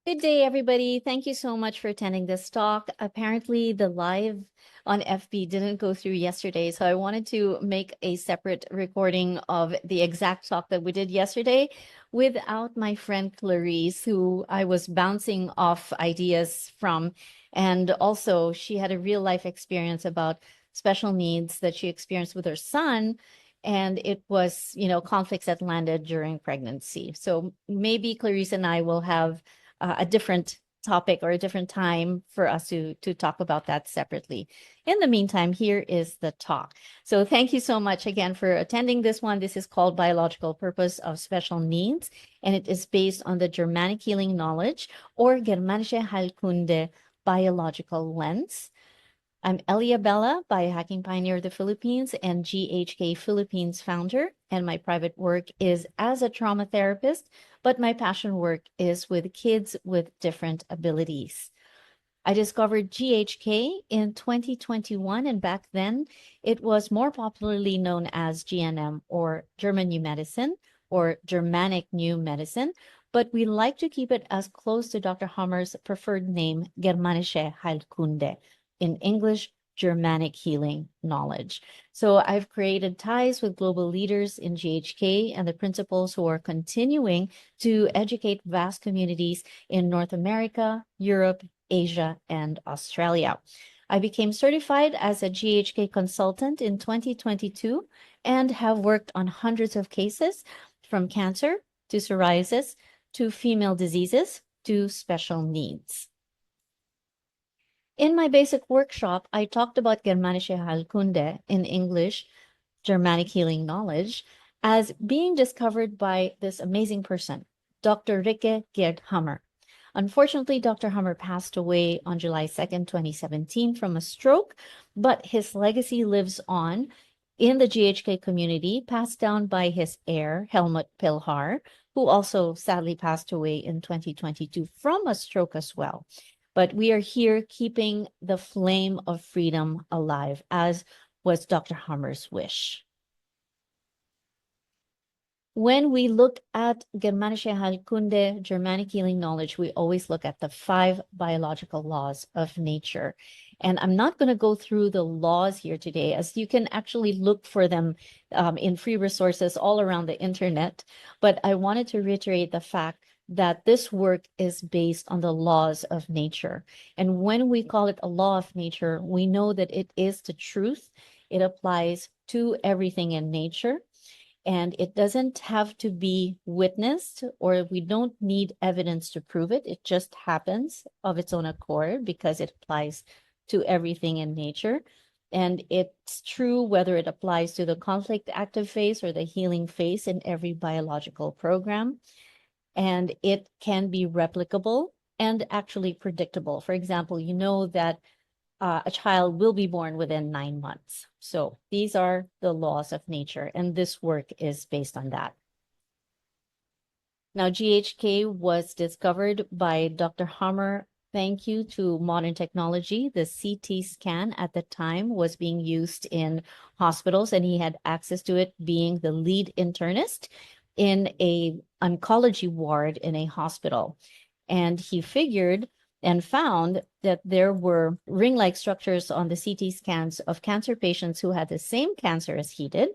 Good day, everybody. Thank you so much for attending this talk. Apparently, the live on FB didn't go through yesterday, so I wanted to make a separate recording of the exact talk that we did yesterday without my friend Clarice, who I was bouncing off ideas from. And also, she had a real life experience about special needs that she experienced with her son. And it was, conflicts that landed during pregnancy. So maybe Clarice and I will have a different topic or a different time for us to talk about that separately. In the meantime, here is the talk. So thank you so much again for attending this one. This is called Biological Purpose of Special Needs, and it is based on the Germanic Healing Knowledge or Germanische Heilkunde biological lens. I'm Elia Bella, biohacking pioneer of the Philippines and GHK Philippines founder, and my private work is as a trauma therapist, but my passion work is with kids with different abilities. I discovered GHK in 2021, and back then it was more popularly known as GNM or German New Medicine or Germanic New Medicine, but we like to keep it as close to Dr. Hammer's preferred name, Germanische Heilkunde, in English, Germanic Healing Knowledge. So I've created ties with global leaders in GHK and the principals who are continuing to educate vast communities in North America, Europe, Asia, and Australia. I became certified as a GHK consultant in 2022 and have worked on hundreds of cases from cancer to psoriasis to female diseases to special needs. In my basic workshop, I talked about Germanische Heilkunde, in English, Germanic Healing Knowledge, as being discovered by this amazing person, Dr. Ricke Gerd Hammer. Unfortunately, Dr. Hammer passed away on July 2nd, 2017 from a stroke, but his legacy lives on in the GHK community, passed down by his heir, Helmut Pilhar, who also sadly passed away in 2022 from a stroke as well. But we are here keeping the flame of freedom alive, as was Dr. Hammer's wish. When we look at Germanische Heilkunde, Germanic Healing Knowledge, we always look at the 5 biological laws of nature. And I'm not going to go through the laws here today, as you can actually look for them in free resources all around the internet. But I wanted to reiterate the fact that this work is based on the laws of nature. And when we call it a law of nature, we know that it is the truth. It applies to everything in nature. And it doesn't have to be witnessed, or we don't need evidence to prove it. It just happens of its own accord because it applies to everything in nature. And it's true whether it applies to the conflict active phase or the healing phase in every biological program. And it can be replicable and actually predictable. For example, you know that a child will be born within 9 months. So these are the laws of nature, and this work is based on that. Now, GHK was discovered by Dr. Hammer. Thank you to modern technology. The CT scan at the time was being used in hospitals, and he had access to it, being the lead internist in an oncology ward in a hospital. And he figured and found that there were ring-like structures on the CT scans of cancer patients who had the same cancer as he did.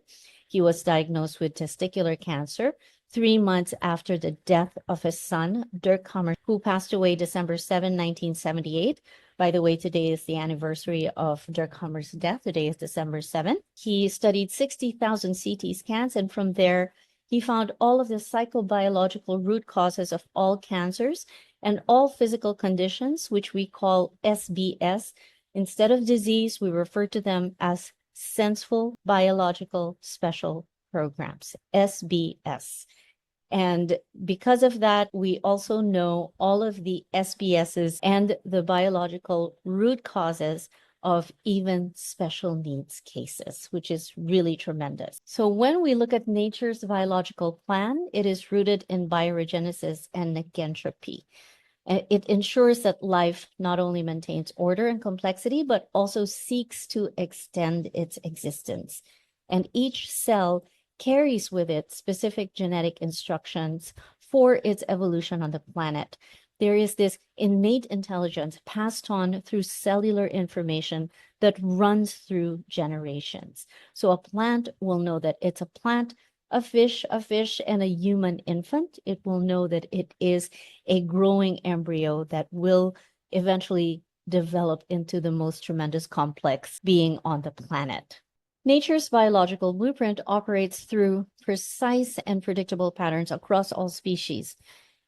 He was diagnosed with testicular cancer 3 months after the death of his son, Dirk Hammer, who passed away December 7, 1978. By the way, today is the anniversary of Dirk Hammer's death. Today is December 7. He studied 60,000 CT scans, and from there, he found all of the psychobiological root causes of all cancers and all physical conditions, which we call SBS. Instead of disease, we refer to them as Senseful Biological Special Programs, SBS. And because of that, we also know all of the SBSs and the biological root causes of even special needs cases, which is really tremendous. So when we look at nature's biological plan, it is rooted in bioregenesis and negentropy. It ensures that life not only maintains order and complexity, but also seeks to extend its existence. And each cell carries with it specific genetic instructions for its evolution on the planet. There is this innate intelligence passed on through cellular information that runs through generations. So a plant will know that it's a plant, a fish, and a human infant. It will know that it is a growing embryo that will eventually develop into the most tremendous complex being on the planet. Nature's biological blueprint operates through precise and predictable patterns across all species.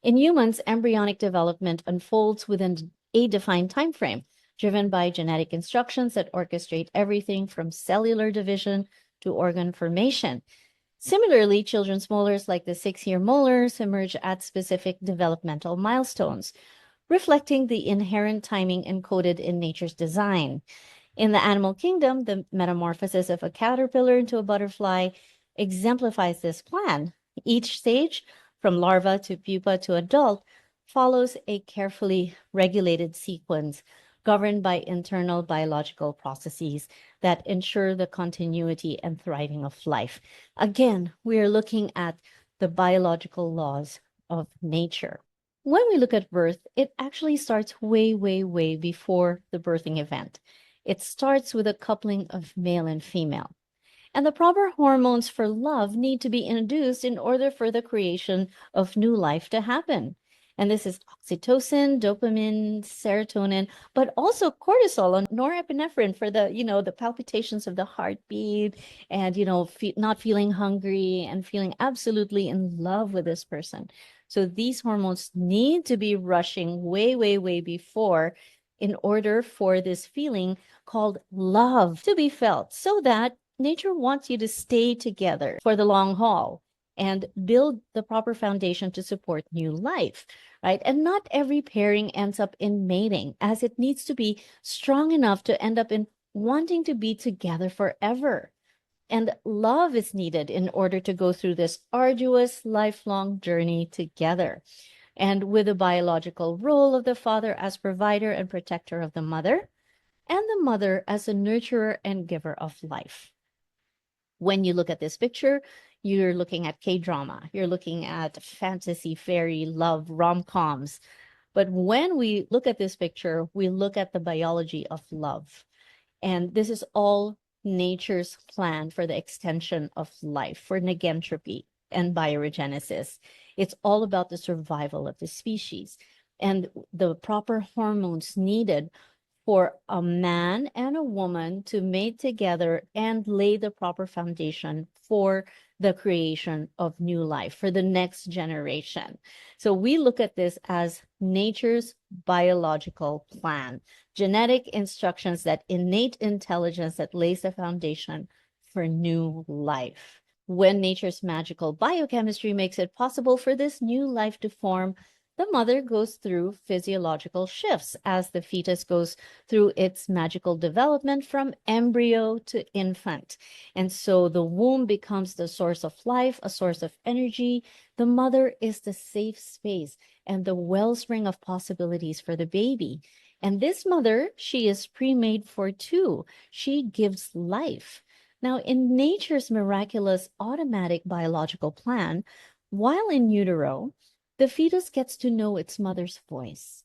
In humans, embryonic development unfolds within a defined time frame, driven by genetic instructions that orchestrate everything from cellular division to organ formation. Similarly, children's molars, like the 6-year molars, emerge at specific developmental milestones, reflecting the inherent timing encoded in nature's design. In the animal kingdom, the metamorphosis of a caterpillar into a butterfly exemplifies this plan. Each stage, from larva to pupa to adult, follows a carefully regulated sequence governed by internal biological processes that ensure the continuity and thriving of life. Again, we are looking at the biological laws of nature. When we look at birth, it actually starts way, way, way before the birthing event. It starts with a coupling of male and female. And the proper hormones for love need to be induced in order for the creation of new life to happen. And this is oxytocin, dopamine, serotonin, but also cortisol and norepinephrine for the palpitations of the heartbeat and, not feeling hungry and feeling absolutely in love with this person. So these hormones need to be rushing way, way, way before in order for this feeling called love to be felt, so that nature wants you to stay together for the long haul and build the proper foundation to support new life, right? And not every pairing ends up in mating, as it needs to be strong enough to end up in wanting to be together forever. And love is needed in order to go through this arduous, lifelong journey together. And with the biological role of the father as provider and protector of the mother, and the mother as a nurturer and giver of life. When you look at this picture, you're looking at K-drama, you're looking at fantasy, fairy, love, rom-coms. But when we look at this picture, we look at the biology of love. And this is all nature's plan for the extension of life, for negentropy and bioregenesis. It's all about the survival of the species and the proper hormones needed for a man and a woman to mate together and lay the proper foundation for the creation of new life for the next generation. So we look at this as nature's biological plan, genetic instructions, that innate intelligence that lays the foundation for new life. When nature's magical biochemistry makes it possible for this new life to form, the mother goes through physiological shifts as the fetus goes through its magical development from embryo to infant. And so the womb becomes the source of life, a source of energy. The mother is the safe space and the wellspring of possibilities for the baby. And this mother, she is pre-made for two. She gives life. Now, in nature's miraculous automatic biological plan, while in utero, the fetus gets to know its mother's voice,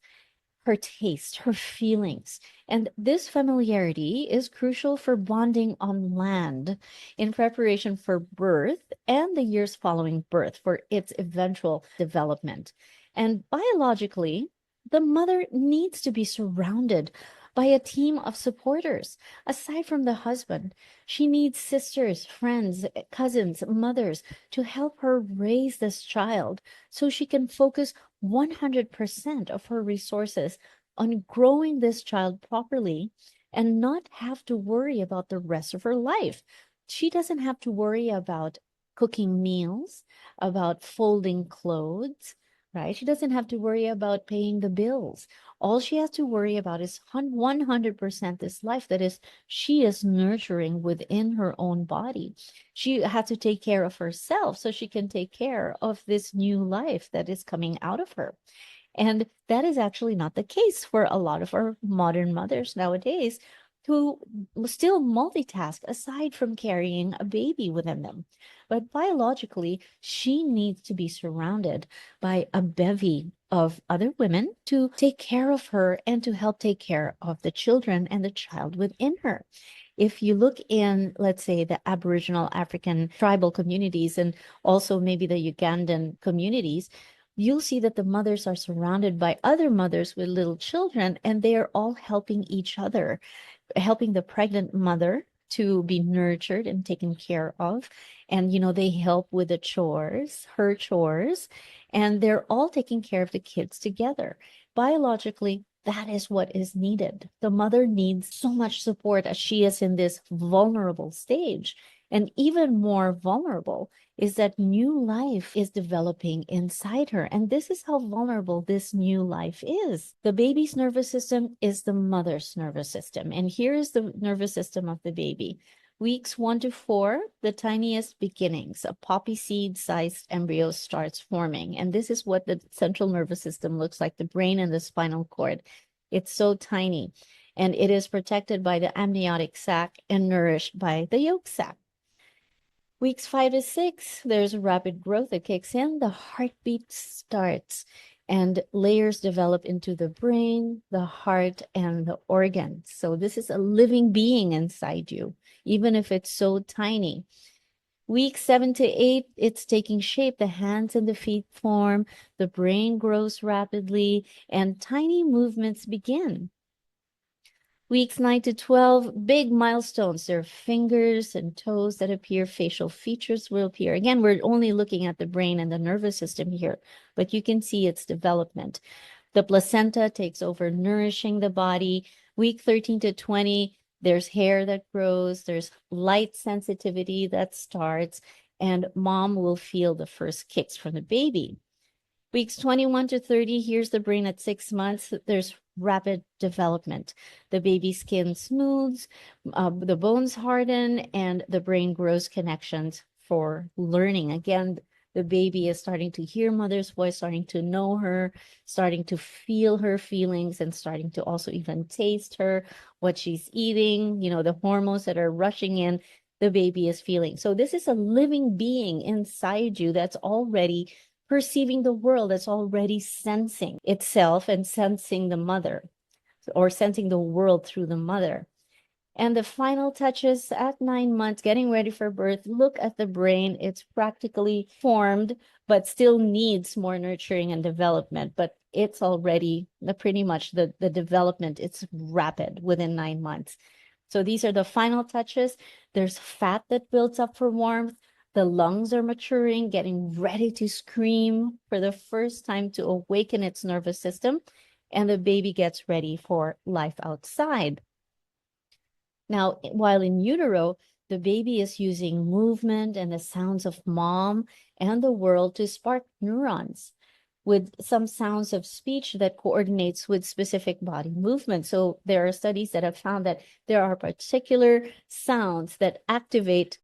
her taste, her feelings. And this familiarity is crucial for bonding on land in preparation for birth and the years following birth for its eventual development. And biologically, the mother needs to be surrounded by a team of supporters. Aside from the husband, she needs sisters, friends, cousins, mothers to help her raise this child so she can focus 100% of her resources on growing this child properly and not have to worry about the rest of her life. She doesn't have to worry about cooking meals, about folding clothes, right? She doesn't have to worry about paying the bills. All she has to worry about is 100% this life that is she is nurturing within her own body. She has to take care of herself so she can take care of this new life that is coming out of her. And that is actually not the case for a lot of our modern mothers nowadays, who still multitask aside from carrying a baby within them. But biologically, she needs to be surrounded by a bevy of other women to take care of her and to help take care of the children and the child within her. If you look in, let's say, the Aboriginal African tribal communities and also maybe the Ugandan communities, you'll see that the mothers are surrounded by other mothers with little children, and they are all helping each other, helping the pregnant mother to be nurtured and taken care of. And, they help with the chores, her chores, and they're all taking care of the kids together. Biologically, that is what is needed. The mother needs so much support as she is in this vulnerable stage. And even more vulnerable is that new life is developing inside her. And this is how vulnerable this new life is. The baby's nervous system is the mother's nervous system. And here is the nervous system of the baby. Weeks 1 to 4, the tiniest beginnings, a poppy seed-sized embryo starts forming. And this is what the central nervous system looks like, the brain and the spinal cord. It's so tiny, and it is protected by the amniotic sac and nourished by the yolk sac. Weeks 5 to 6, there's rapid growth that kicks in. The heartbeat starts, and layers develop into the brain, the heart, and the organs. So this is a living being inside you, even if it's so tiny. Week 7 to 8, it's taking shape. The hands and the feet form, the brain grows rapidly, and tiny movements begin. Weeks 9 to 12, big milestones. There are fingers and toes that appear, facial features will appear. Again, we're only looking at the brain and the nervous system here, but you can see its development. The placenta takes over, nourishing the body. Week 13 to 20, there's hair that grows, there's light sensitivity that starts, and mom will feel the first kicks from the baby. Weeks 21 to 30, here's the brain at 6 months. There's rapid development. The baby skin smooths, the bones harden, and the brain grows connections for learning. Again, the baby is starting to hear mother's voice, starting to know her, starting to feel her feelings, and starting to also even taste her, what she's eating, the hormones that are rushing in, the baby is feeling. So this is a living being inside you that's already perceiving the world, that's already sensing itself and sensing the mother, or sensing the world through the mother. And the final touches at 9 months, getting ready for birth, look at the brain. It's practically formed, but still needs more nurturing and development. But it's already pretty much the development, it's rapid within 9 months. So these are the final touches. There's fat that builds up for warmth. The lungs are maturing, getting ready to scream for the first time to awaken its nervous system, and the baby gets ready for life outside. Now, while in utero, the baby is using movement and the sounds of mom and the world to spark neurons with some sounds of speech that coordinates with specific body movement. So there are studies that have found that there are particular sounds that activate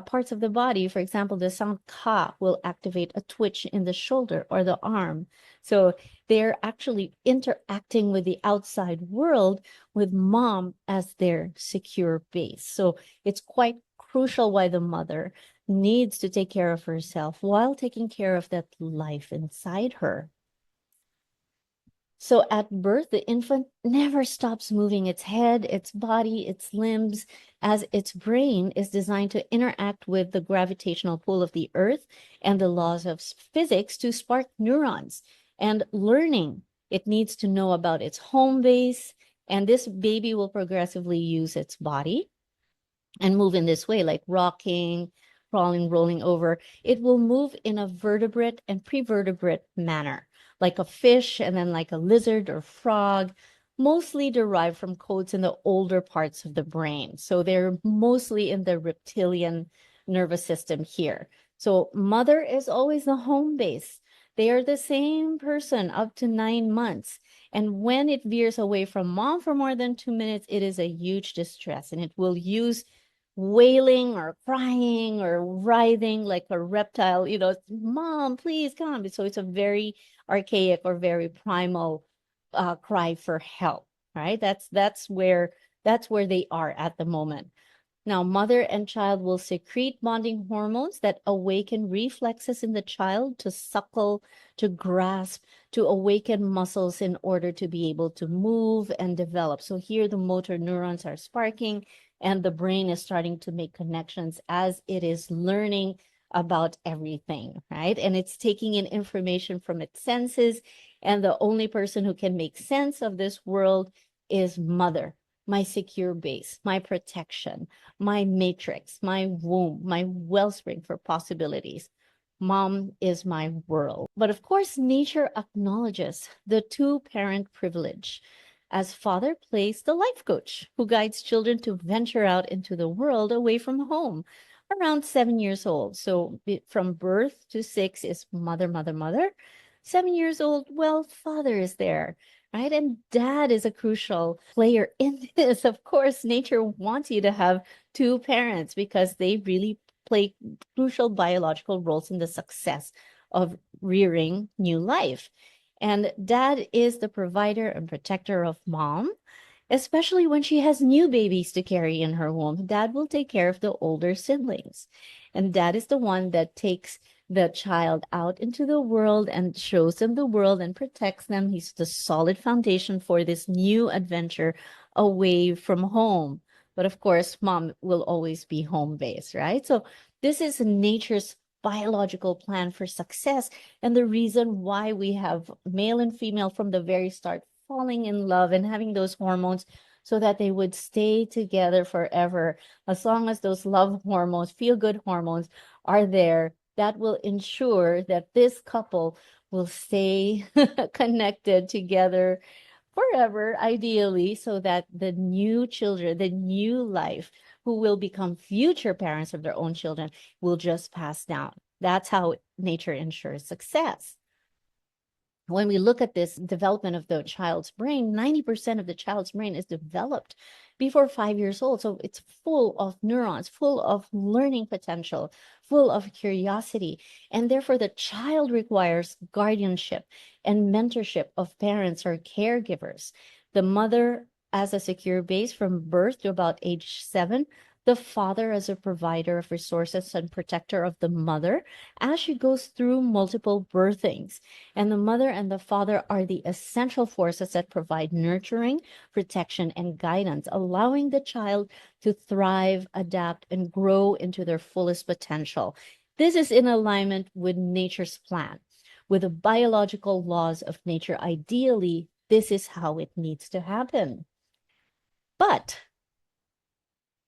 parts of the body. For example, the sound ka will activate a twitch in the shoulder or the arm. So they're actually interacting with the outside world with mom as their secure base. So it's quite crucial why the mother needs to take care of herself while taking care of that life inside her. So at birth, the infant never stops moving its head, its body, its limbs, as its brain is designed to interact with the gravitational pull of the earth and the laws of physics to spark neurons and learning. It needs to know about its home base, and this baby will progressively use its body and move in this way, like rocking, crawling, rolling over. It will move in a vertebrate and prevertebrate manner, like a fish and then like a lizard or frog, mostly derived from codes in the older parts of the brain. So they're mostly in the reptilian nervous system here. So mother is always the home base. They are the same person up to 9 months. And when it veers away from mom for more than 2 minutes, it is a huge distress, and it will use wailing or crying or writhing like a reptile, mom, please come. So it's a very archaic or very primal cry for help, right? That's where That's where they are at the moment. Now, mother and child will secrete bonding hormones that awaken reflexes in the child to suckle, to grasp, to awaken muscles in order to be able to move and develop. So here the motor neurons are sparking and the brain is starting to make connections as it is learning about everything, right? And it's taking in information from its senses. And the only person who can make sense of this world is mother, my secure base, my protection, my matrix, my womb, my wellspring for possibilities. Mom is my world. But of course, nature acknowledges the two-parent privilege, as father plays the life coach who guides children to venture out into the world away from home around 7 years old. So from birth to 6 is mother, mother, mother. 7 years old, well, father is there, right? And dad is a crucial player in this. Of course, nature wants you to have two parents because they really play crucial biological roles in the success of rearing new life. And dad is the provider and protector of mom, especially when she has new babies to carry in her womb. Dad will take care of the older siblings. And dad is the one that takes the child out into the world and shows them the world and protects them. He's the solid foundation for this new adventure away from home. But of course, mom will always be home based, right? So this is nature's biological plan for success and the reason why we have male and female from the very start falling in love and having those hormones so that they would stay together forever. As long as those love hormones, feel good hormones are there, that will ensure that this couple will stay connected together forever, ideally, so that the new children, the new life, who will become future parents of their own children, will just pass down. That's how nature ensures success. When we look at this development of the child's brain, 90% of the child's brain is developed before 5 years old. So it's full of neurons, full of learning potential, full of curiosity. And therefore, the child requires guardianship and mentorship of parents or caregivers. The mother as a secure base from birth to about age 7, the father as a provider of resources and protector of the mother as she goes through multiple birthings. And the mother and the father are the essential forces that provide nurturing, protection, and guidance, allowing the child to thrive, adapt, and grow into their fullest potential. This is in alignment with nature's plan, with the biological laws of nature. Ideally, this is how it needs to happen. But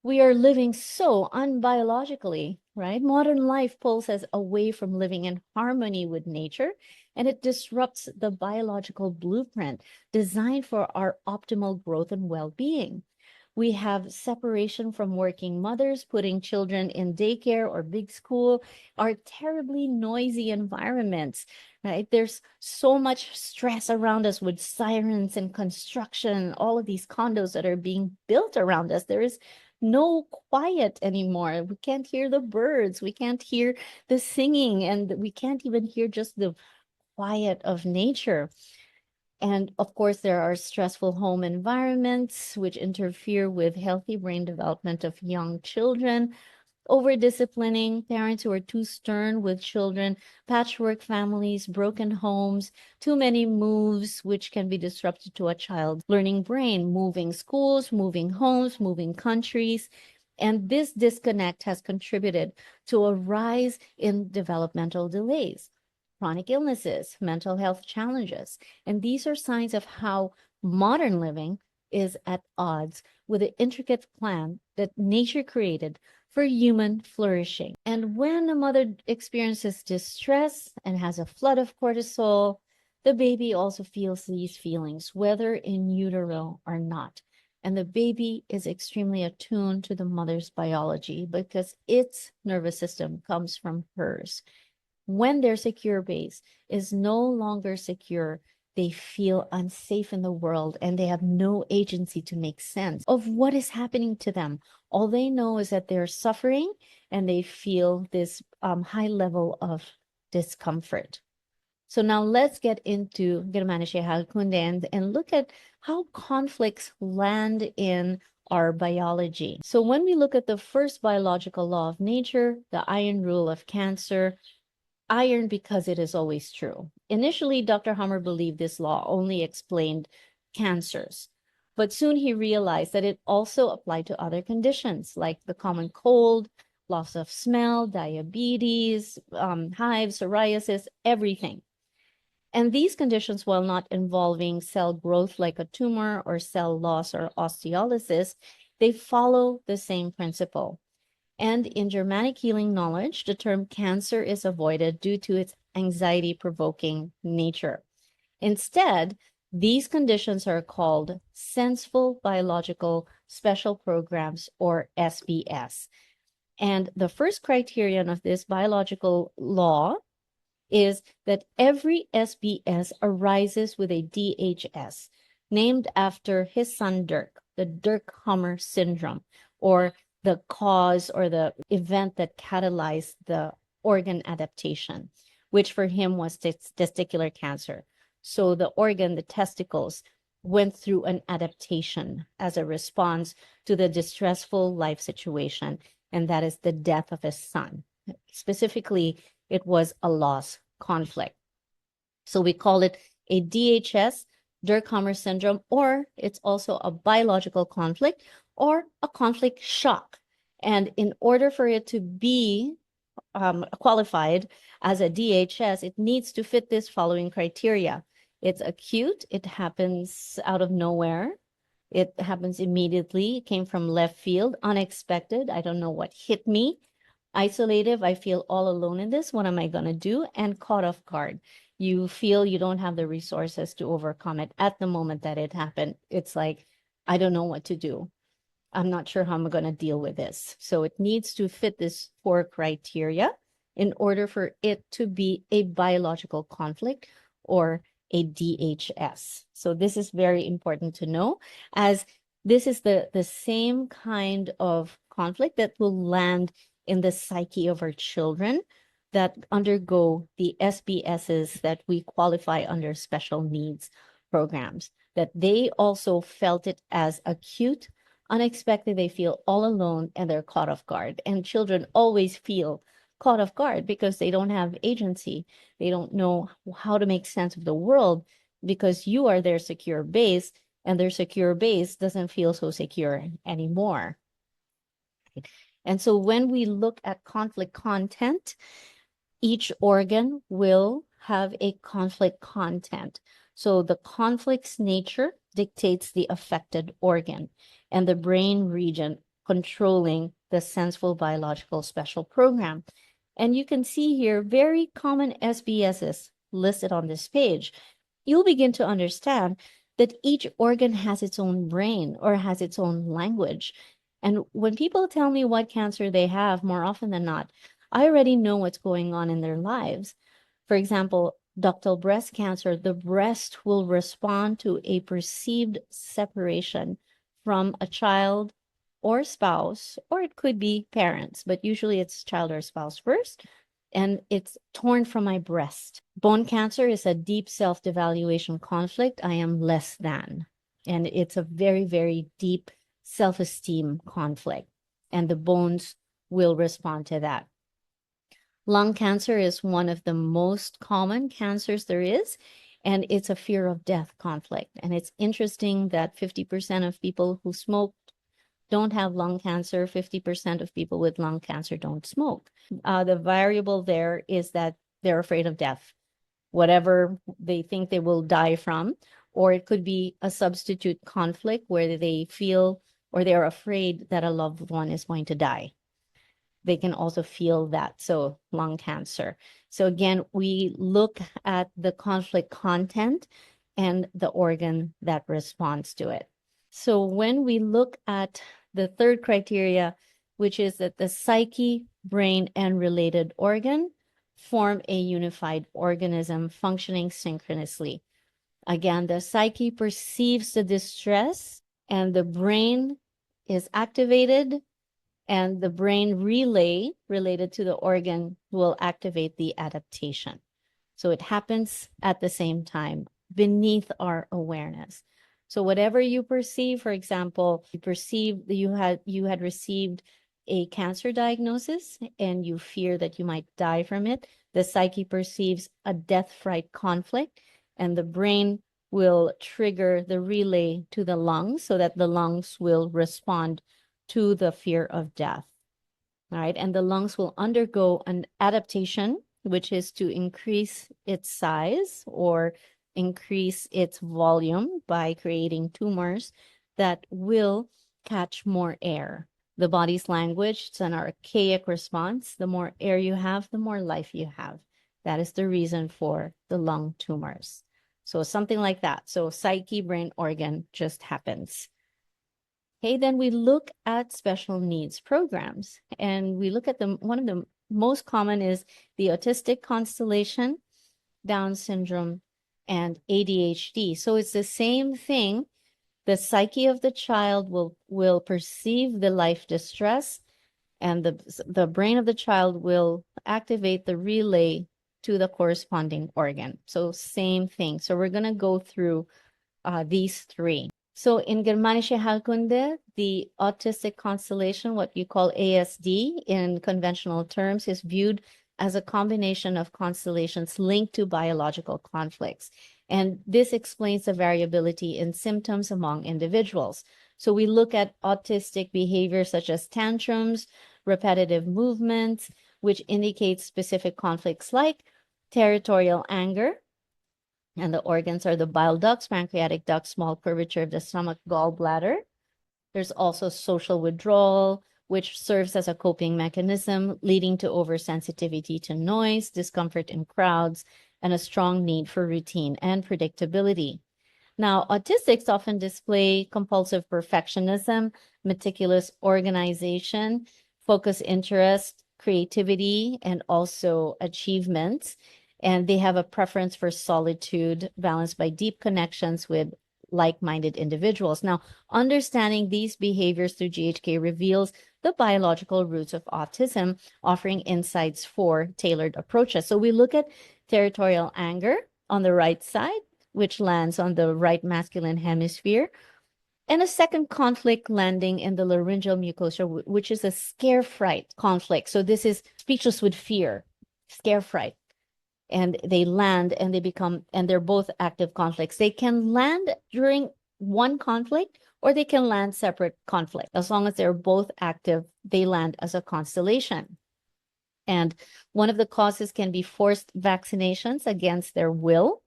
we are living so unbiologically, right? Modern life pulls us away from living in harmony with nature, and it disrupts the biological blueprint designed for our optimal growth and well-being. We have separation from working mothers, putting children in daycare or big school, are terribly noisy environments, right? There's so much stress around us with sirens and construction, all of these condos that are being built around us. There is no quiet anymore. We can't hear the birds. We can't hear the singing, and we can't even hear just the quiet of nature. And of course, there are stressful home environments which interfere with healthy brain development of young children, over disciplining, parents who are too stern with children, patchwork families, broken homes, too many moves, which can be disruptive to a child's learning brain, moving schools, moving homes, moving countries. And this disconnect has contributed to a rise in developmental delays, chronic illnesses, mental health challenges. And these are signs of how modern living is at odds with the intricate plan that nature created for human flourishing. And when a mother experiences distress and has a flood of cortisol, the baby also feels these feelings, whether in utero or not. And the baby is extremely attuned to the mother's biology because its nervous system comes from hers. When their secure base is no longer secure, they feel unsafe in the world and they have no agency to make sense of what is happening to them. All they know is that they're suffering and they feel this high level of discomfort. So now let's get into Germanische Heilkunde and look at how conflicts land in our biology. So when we look at the first biological law of nature, the iron rule of cancer, iron because it is always true. Initially, Dr. Hummer believed this law only explained cancers, but soon he realized that it also applied to other conditions like the common cold, loss of smell, diabetes, hives, psoriasis, everything. And these conditions, while not involving cell growth like a tumor or cell loss or osteolysis, they follow the same principle. And in Germanic Healing Knowledge, the term cancer is avoided due to its anxiety-provoking nature. Instead, these conditions are called Senseful Biological Special Programs, or SBS. And the first criterion of this biological law is that every SBS arises with a DHS, named after his son Dirk, the Dirk-Hummer syndrome, or the cause or the event that catalyzed the organ adaptation, which for him was testicular cancer. So the organ, the testicles, went through an adaptation as a response to the distressful life situation, and that is the death of his son. Specifically, it was a loss conflict. So we call it a DHS, Dirk-Hummer syndrome, or it's also a biological conflict or a conflict shock. And in order for it to be qualified as a DHS, it needs to fit this following criteria. It's acute, it happens out of nowhere, it happens immediately, it came from left field, unexpected, I don't know what hit me, isolative, I feel all alone in this, what am I going to do? And caught off guard. You feel you don't have the resources to overcome it at the moment that it happened. It's like, I don't know what to do. I'm not sure how I'm going to deal with this. So it needs to fit this 4 criteria in order for it to be a biological conflict or a DHS. So this is very important to know, as this is the same kind of conflict that will land in the psyche of our children that undergo the SBSs that we qualify under special needs programs, that they also felt it as acute, unexpected, they feel all alone, and they're caught off guard. And children always feel caught off guard because they don't have agency. They don't know how to make sense of the world because you are their secure base, and their secure base doesn't feel so secure anymore. And so when we look at conflict content, each organ will have a conflict content. So the conflict's nature dictates the affected organ and the brain region controlling the Senseful Biological Special Program. And you can see here very common SBSs listed on this page. You'll begin to understand that each organ has its own brain or has its own language. And when people tell me what cancer they have, more often than not, I already know what's going on in their lives. For example, ductal breast cancer, the breast will respond to a perceived separation from a child or spouse, or it could be parents, but usually it's child or spouse first, and it's torn from my breast. Bone cancer is a deep self-devaluation conflict. I am less than, and it's a very, very deep self-esteem conflict, and the bones will respond to that. Lung cancer is one of the most common cancers there is, and it's a fear of death conflict. And it's interesting that 50% of people who smoke don't have lung cancer, 50% of people with lung cancer don't smoke. The variable there is that they're afraid of death, whatever they think they will die from, or it could be a substitute conflict where they feel or they're afraid that a loved one is going to die. They can also feel that, so lung cancer. So again, we look at the conflict content and the organ that responds to it. So when we look at the 3rd criteria, which is that the psyche, brain, and related organ form a unified organism functioning synchronously. Again, the psyche perceives the distress and the brain is activated, and the brain relay related to the organ will activate the adaptation. So it happens at the same time beneath our awareness. So whatever you perceive, for example, you perceive that you had received a cancer diagnosis and you fear that you might die from it, the psyche perceives a death fright conflict, and the brain will trigger the relay to the lungs so that the lungs will respond to the fear of death. All right, and the lungs will undergo an adaptation, which is to increase its size or increase its volume by creating tumors that will catch more air. The body's language, it's an archaic response. The more air you have, the more life you have. That is the reason for the lung tumors. So something like that. So psyche, brain organ just happens. Okay, then we look at special needs programs, and we look at them. One of the most common is the autistic constellation, Down syndrome, and ADHD. So it's the same thing. The psyche of the child will perceive the life distress, and the brain of the child will activate the relay to the corresponding organ. So same thing. So we're going to go through these three. So in Germanische Heilkunde, the autistic constellation, what you call ASD in conventional terms, is viewed as a combination of constellations linked to biological conflicts. And this explains the variability in symptoms among individuals. So we look at autistic behaviors such as tantrums, repetitive movements, which indicate specific conflicts like territorial anger, and the organs are the bile ducts, pancreatic ducts, small curvature of the stomach, gallbladder. There's also social withdrawal, which serves as a coping mechanism, leading to oversensitivity to noise, discomfort in crowds, and a strong need for routine and predictability. Now, autistics often display compulsive perfectionism, meticulous organization, focused interest, creativity, and also achievements. And they have a preference for solitude balanced by deep connections with like-minded individuals. Now, understanding these behaviors through GHK reveals the biological roots of autism, offering insights for tailored approaches. So we look at territorial anger on the right side, which lands on the right masculine hemisphere, and a second conflict landing in the laryngeal mucosa, which is a scare fright conflict. So this is speechless with fear, scare fright. And they land and they become, and they're both active conflicts. They can land during one conflict or they can land separate conflict. As long as they're both active, they land as a constellation. And one of the causes can be forced vaccinations against their will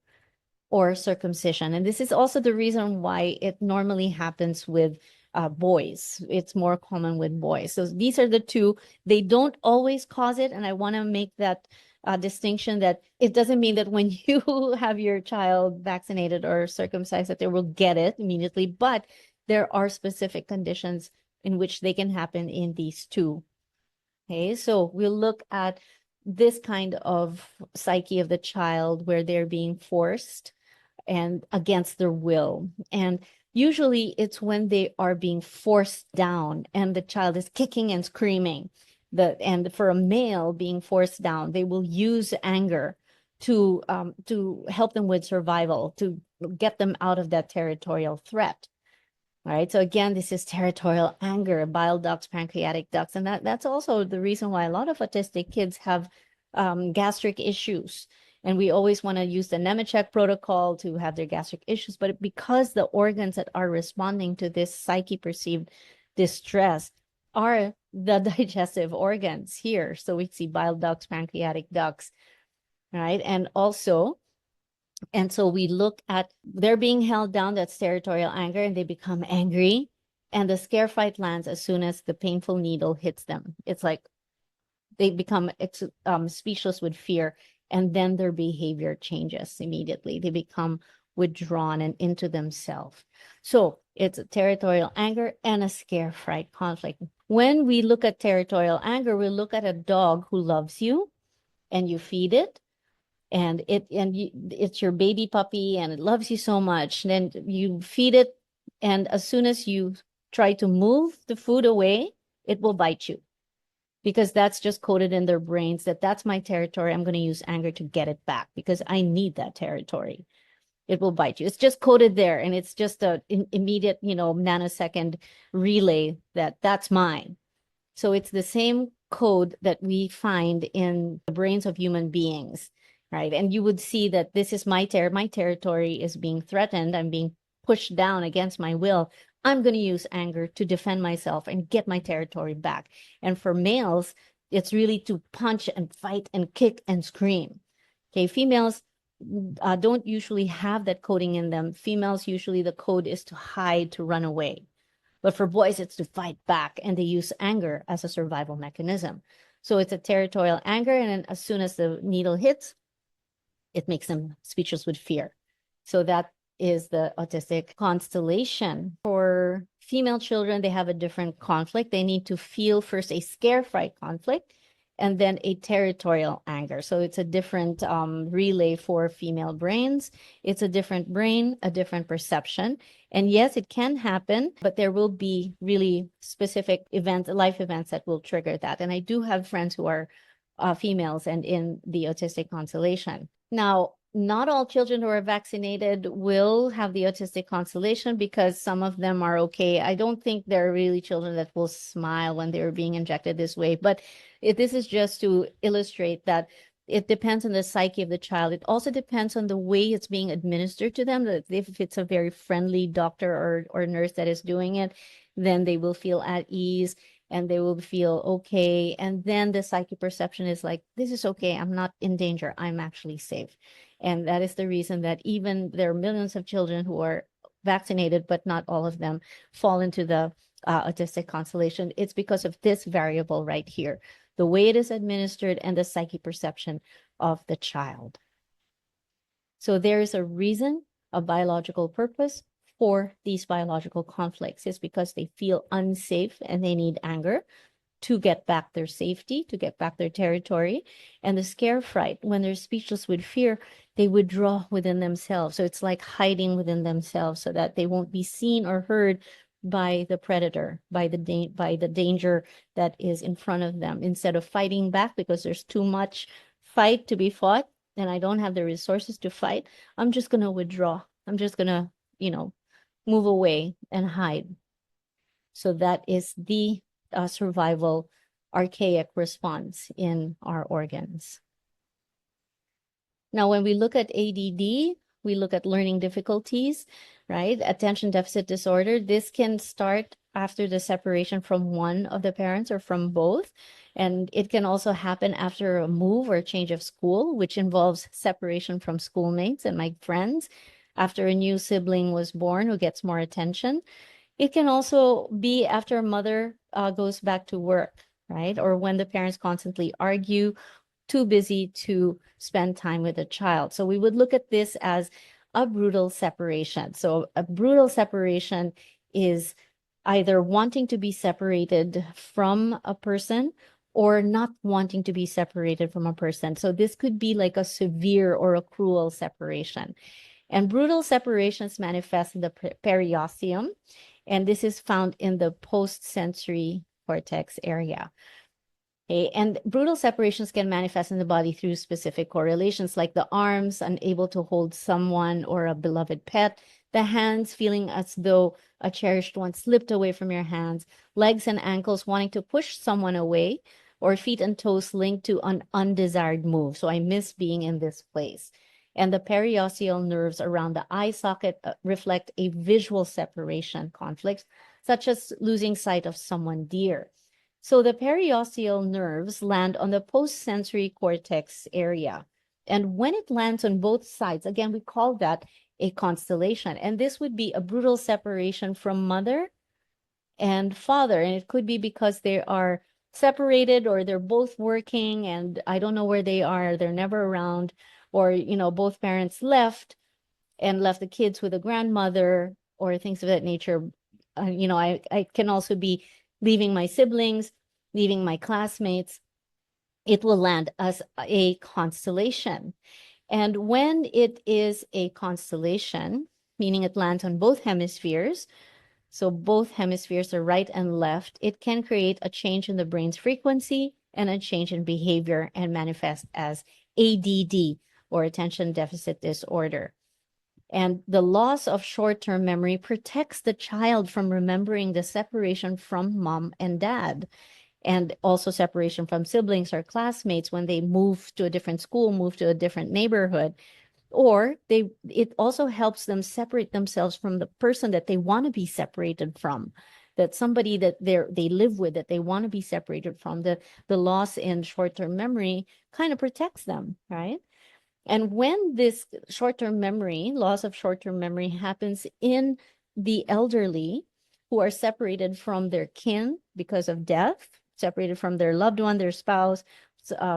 or circumcision. And this is also the reason why it normally happens with boys. It's more common with boys. So these are the two. They don't always cause it. And I want to make that distinction that it doesn't mean that when you have your child vaccinated or circumcised that they will get it immediately, but there are specific conditions in which they can happen in these two. Okay, so we'll look at this kind of psyche of the child where they're being forced and against their will. And usually it's when they are being forced down and the child is kicking and screaming. And for a male being forced down, they will use anger to help them with survival, to get them out of that territorial threat. All right. So again, this is territorial anger, bile ducts, pancreatic ducts, and that's also the reason why a lot of autistic kids have gastric issues. And we always want to use the Nemechek protocol to have their gastric issues, but because the organs that are responding to this psyche perceived distress are the digestive organs here. So we see bile ducts, pancreatic ducts, right? And so we look at they're being held down, that's territorial anger, and they become angry. And the scare fight lands as soon as the painful needle hits them. It's like they become speechless with fear, and then their behavior changes immediately. They become withdrawn and into themselves. So it's a territorial anger and a scare fright conflict. When we look at territorial anger, we look at a dog who loves you and you feed it, and it's your baby puppy and it loves you so much. And then you feed it, and as soon as you try to move the food away, it will bite you, because that's just coded in their brains that that's my territory. I'm going to use anger to get it back because I need that territory. it will bite you. It's just coded there, and it's just a immediate, nanosecond relay that that's mine. So it's the same code that we find in the brains of human beings, right? And you would see that this is my territory is being threatened. I'm being pushed down against my will. I'm going to use anger to defend myself and get my territory back. And for males, it's really to punch and fight and kick and scream. Okay, females don't usually have that coding in them. Females, usually the code is to hide, to run away. But for boys, it's to fight back, and they use anger as a survival mechanism. So it's a territorial anger, and then as soon as the needle hits, it makes them speechless with fear. So that is the autistic constellation. For female children, they have a different conflict. They need to feel first a scare fright conflict, and then a territorial anger. So it's a different relay for female brains. It's a different brain, a different perception. And yes, it can happen, but there will be really specific events, life events that will trigger that. And I do have friends who are females and in the autistic constellation. Now, not all children who are vaccinated will have the autistic constellation because some of them are okay. I don't think there are really children that will smile when they're being injected this way, but this is just to illustrate that it depends on the psyche of the child. It also depends on the way it's being administered to them. That if it's a very friendly doctor or nurse that is doing it, then they will feel at ease and they will feel okay. And then the psyche perception is like, this is okay. I'm not in danger. I'm actually safe. And that is the reason that even there are millions of children who are vaccinated, but not all of them fall into the autistic constellation. It's because of this variable right here, the way it is administered and the psyche perception of the child. So there is a reason, a biological purpose for these biological conflicts. It's because they feel unsafe and they need anger to get back their safety, to get back their territory. And the scare fright, when they're speechless with fear, they withdraw within themselves. So it's like hiding within themselves so that they won't be seen or heard by the predator, by the danger that is in front of them. Instead of fighting back because there's too much fight to be fought and I don't have the resources to fight, I'm just going to withdraw. I'm just going to, move away and hide. So that is the survival archaic response in our organs. Now, when we look at ADD, we look at learning difficulties, right? Attention deficit disorder. This can start after the separation from one of the parents or from both. And it can also happen after a move or change of school, which involves separation from schoolmates and my friends, after a new sibling was born who gets more attention. It can also be after a mother goes back to work, right? Or when the parents constantly argue, too busy to spend time with the child. So we would look at this as a brutal separation. So a brutal separation is either wanting to be separated from a person or not wanting to be separated from a person. So this could be like a severe or a cruel separation. And brutal separations manifest in the periosteum, and this is found in the post-sensory cortex area. Okay, and brutal separations can manifest in the body through specific correlations, like the arms unable to hold someone or a beloved pet, the hands feeling as though a cherished one slipped away from your hands, legs and ankles wanting to push someone away, or feet and toes linked to an undesired move. So I miss being in this place. And the periosteal nerves around the eye socket reflect a visual separation conflict, such as losing sight of someone dear. So the periosteal nerves land on the post-sensory cortex area. And when it lands on both sides, again, we call that a constellation. And this would be a brutal separation from mother and father. And it could be because they are separated or they're both working and I don't know where they are. They're never around. Or, both parents left and left the kids with a grandmother or things of that nature. I can also be leaving my siblings, leaving my classmates. It will land as a constellation. And when it is a constellation, meaning it lands on both hemispheres, so both hemispheres are right and left, it can create a change in the brain's frequency and a change in behavior and manifest as ADD, or attention deficit disorder. And the loss of short-term memory protects the child from remembering the separation from mom and dad, and also separation from siblings or classmates when they move to a different school, move to a different neighborhood. Or it also helps them separate themselves from the person that they want to be separated from, that somebody that they live with, that they want to be separated from. The loss in short-term memory kind of protects them, right? And when this short-term memory, loss of short-term memory, happens in the elderly who are separated from their kin because of death, separated from their loved one, their spouse,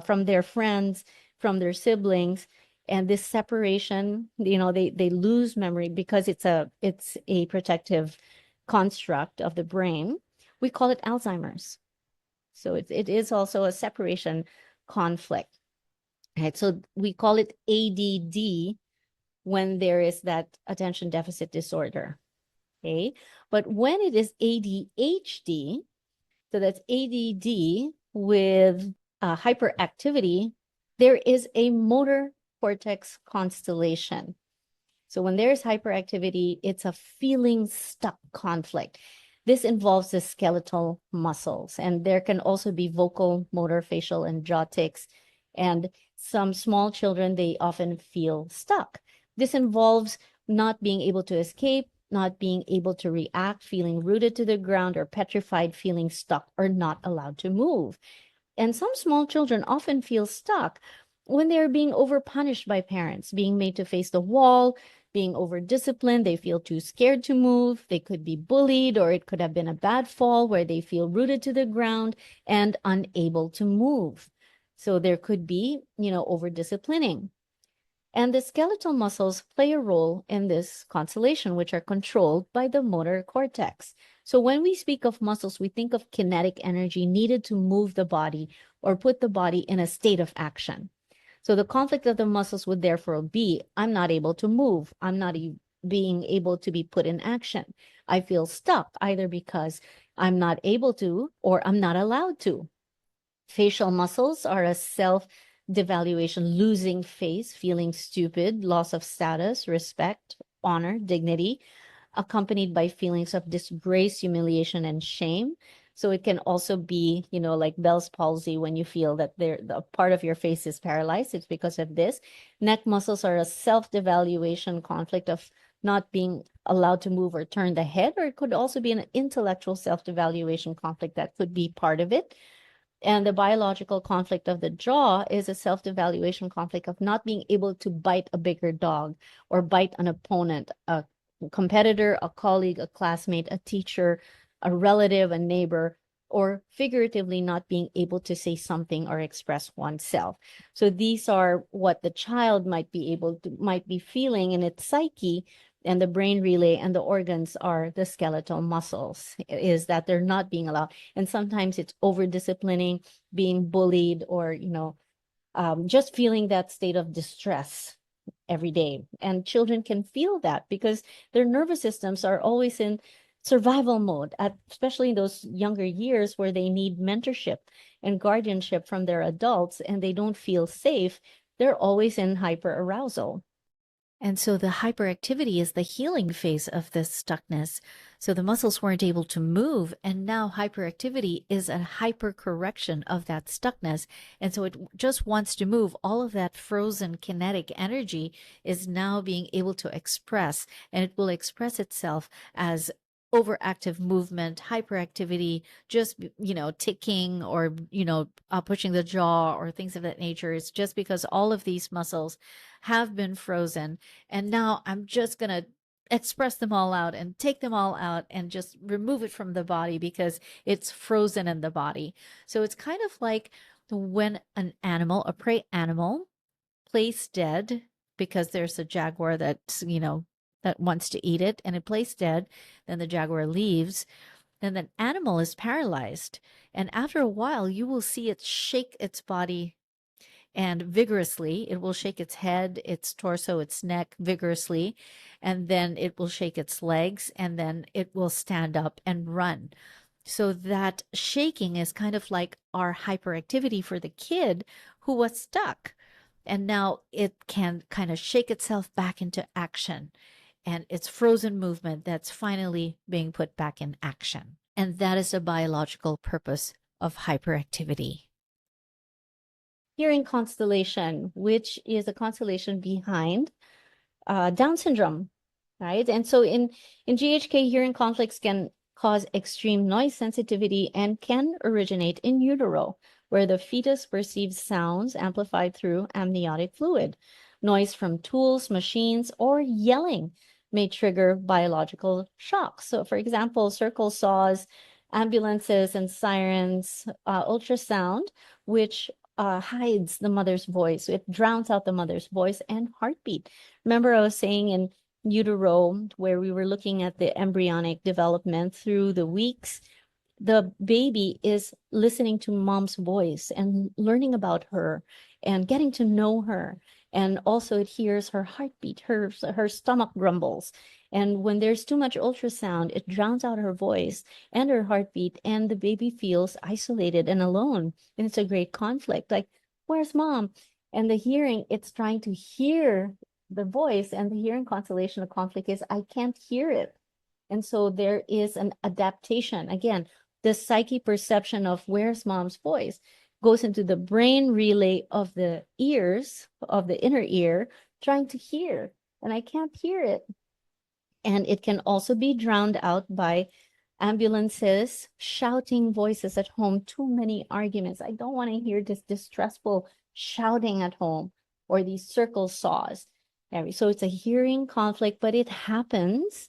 from their friends, from their siblings, and this separation, they lose memory because it's a protective construct of the brain. We call it Alzheimer's. So it is also a separation conflict. Right, so we call it ADD when there is that attention deficit disorder. Okay, but when it is ADHD, so that's ADD with hyperactivity, there is a motor cortex constellation. So when there's hyperactivity, it's a feeling stuck conflict. This involves the skeletal muscles, and there can also be vocal, motor, facial, and jaw tics. And some small children, they often feel stuck. This involves not being able to escape, not being able to react, feeling rooted to the ground or petrified, feeling stuck or not allowed to move. And some small children often feel stuck when they're being overpunished by parents, being made to face the wall, being over-disciplined. They feel too scared to move. They could be bullied, or it could have been a bad fall where they feel rooted to the ground and unable to move. So there could be, over-disciplining. And the skeletal muscles play a role in this constellation, which are controlled by the motor cortex. So when we speak of muscles, we think of kinetic energy needed to move the body or put the body in a state of action. So the conflict of the muscles would therefore be, I'm not able to move. I'm not being able to be put in action. I feel stuck either because I'm not able to or I'm not allowed to. Facial muscles are a self-devaluation, losing face, feeling stupid, loss of status, respect, honor, dignity, accompanied by feelings of disgrace, humiliation, and shame. So it can also be, like Bell's palsy when you feel that the part of your face is paralyzed. It's because of this. Neck muscles are a self-devaluation conflict of not being allowed to move or turn the head, or it could also be an intellectual self-devaluation conflict that could be part of it. And the biological conflict of the jaw is a self-devaluation conflict of not being able to bite a bigger dog or bite an opponent, a competitor, a colleague, a classmate, a teacher, a relative, a neighbor, or figuratively not being able to say something or express oneself. So these are what the child might be feeling in its psyche, and the brain relay and the organs are the skeletal muscles, is that they're not being allowed. And sometimes it's over disciplining, being bullied, or, just feeling that state of distress every day. And children can feel that because their nervous systems are always in survival mode, especially in those younger years where they need mentorship and guardianship from their adults and they don't feel safe. They're always in hyperarousal. And so the hyperactivity is the healing phase of this stuckness. So the muscles weren't able to move, and now hyperactivity is a hypercorrection of that stuckness. And so it just wants to move. All of that frozen kinetic energy is now being able to express, and it will express itself as overactive movement, hyperactivity, just, ticking or, pushing the jaw or things of that nature. It's just because all of these muscles have been frozen. And now I'm just going to express them all out and take them all out and just remove it from the body because it's frozen in the body. So it's kind of like when an animal, a prey animal, plays dead because there's a jaguar that's, that wants to eat it, and it plays dead. Then the jaguar leaves. Then the animal is paralyzed. And after a while, you will see it shake its body and vigorously. It will shake its head, its torso, its neck vigorously, and then it will shake its legs, and then it will stand up and run. So that shaking is kind of like our hyperactivity for the kid who was stuck. And now it can kind of shake itself back into action. And it's frozen movement that's finally being put back in action. And that is the biological purpose of hyperactivity. Hearing constellation, which is a constellation behind Down syndrome, right? And so in GHK, hearing conflicts can cause extreme noise sensitivity and can originate in utero, where the fetus perceives sounds amplified through amniotic fluid. Noise from tools, machines, or yelling may trigger biological shocks. So, for example, circle saws, ambulances, and sirens, ultrasound, which hides the mother's voice. It drowns out the mother's voice and heartbeat. Remember, I was saying in utero, where we were looking at the embryonic development through the weeks, the baby is listening to mom's voice and learning about her and getting to know her. And also it hears her heartbeat, her stomach grumbles. And when there's too much ultrasound, it drowns out her voice and her heartbeat, and the baby feels isolated and alone. And it's a great conflict. Like, where's mom? And the hearing, it's trying to hear the voice, and the hearing constellation of conflict is, I can't hear it. And so there is an adaptation. Again, the psyche perception of where's mom's voice goes into the brain relay of the ears, of the inner ear, trying to hear, and I can't hear it. And it can also be drowned out by ambulances, shouting voices at home, too many arguments. I don't want to hear this distressful shouting at home, or these circle saws. So it's a hearing conflict, but it happens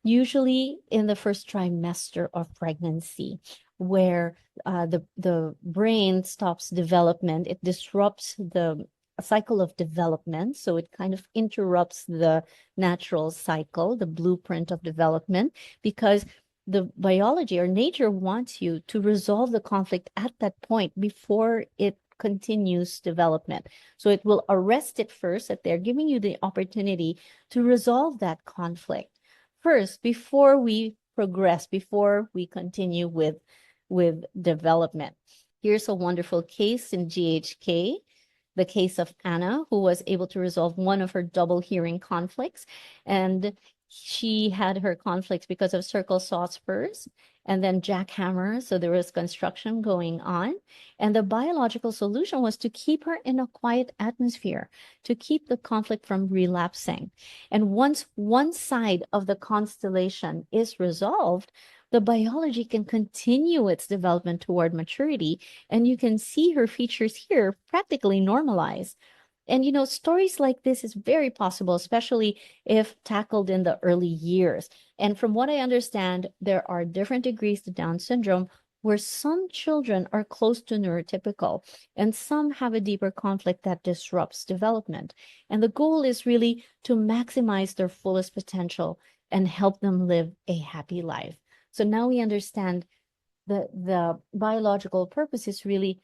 usually in the first trimester of pregnancy, where the brain stops development. It disrupts the cycle of development. So it kind of interrupts the natural cycle, the blueprint of development, because the biology or nature wants you to resolve the conflict at that point before it continues development. So it will arrest it first, that they're giving you the opportunity to resolve that conflict first before we progress, before we continue with development. Here's a wonderful case in GHK, the case of Anna, who was able to resolve one of her double hearing conflicts. And she had her conflicts because of circle saws first, and then jackhammer. So there was construction going on. And the biological solution was to keep her in a quiet atmosphere, to keep the conflict from relapsing. And once one side of the constellation is resolved, the biology can continue its development toward maturity, and you can see her features here practically normalize. And stories like this is very possible, especially if tackled in the early years. And from what I understand, there are different degrees to Down syndrome, where some children are close to neurotypical and some have a deeper conflict that disrupts development. And the goal is really to maximize their fullest potential and help them live a happy life. So now we understand the biological purpose is really,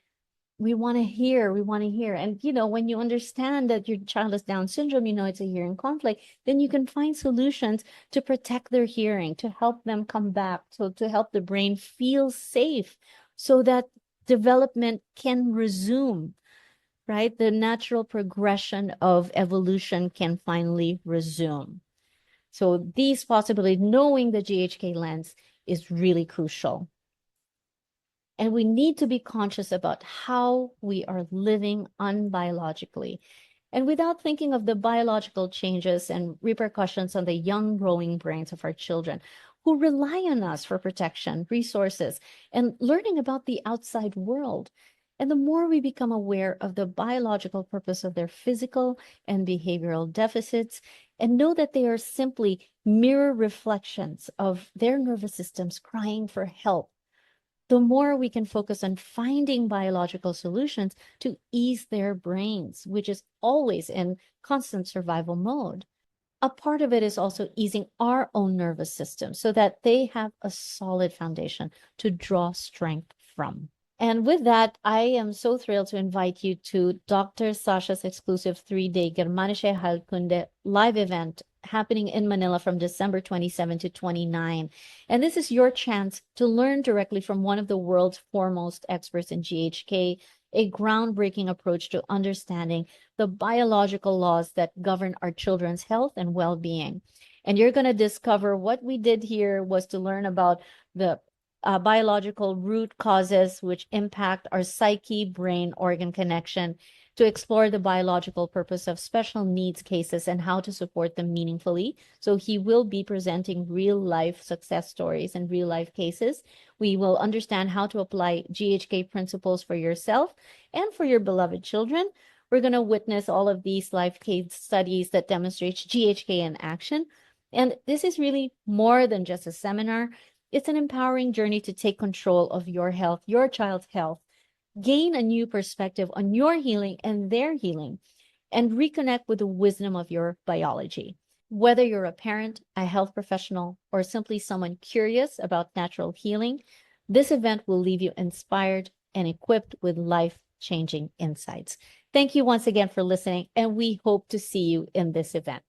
we want to hear. And when you understand that your child has Down syndrome, it's a hearing conflict, then you can find solutions to protect their hearing, to help them come back, so to help the brain feel safe so that development can resume, right? The natural progression of evolution can finally resume. So these possibilities, knowing the GHK lens, is really crucial. And we need to be conscious about how we are living unbiologically, and without thinking of the biological changes and repercussions on the young growing brains of our children, who rely on us for protection, resources, and learning about the outside world. And the more we become aware of the biological purpose of their physical and behavioral deficits, and know that they are simply mirror reflections of their nervous systems crying for help, the more we can focus on finding biological solutions to ease their brains, which is always in constant survival mode. A part of it is also easing our own nervous system so that they have a solid foundation to draw strength from. And with that, I am so thrilled to invite you to Dr. Sasha's exclusive 3-day Germanische Heilkunde live event happening in Manila from December 27 to 29. And this is your chance to learn directly from one of the world's foremost experts in GHK, a groundbreaking approach to understanding the biological laws that govern our children's health and well-being. And you're going to discover what we did here was to learn about the biological root causes which impact our psyche, brain, organ connection, to explore the biological purpose of special needs cases and how to support them meaningfully. So he will be presenting real life success stories and real life cases. We will understand how to apply GHK principles for yourself and for your beloved children. We're going to witness all of these life case studies that demonstrate GHK in action. And this is really more than just a seminar. It's an empowering journey to take control of your health, your child's health, gain a new perspective on your healing and their healing, and reconnect with the wisdom of your biology. Whether you're a parent, a health professional, or simply someone curious about natural healing, this event will leave you inspired and equipped with life-changing insights. Thank you once again for listening, and we hope to see you in this event.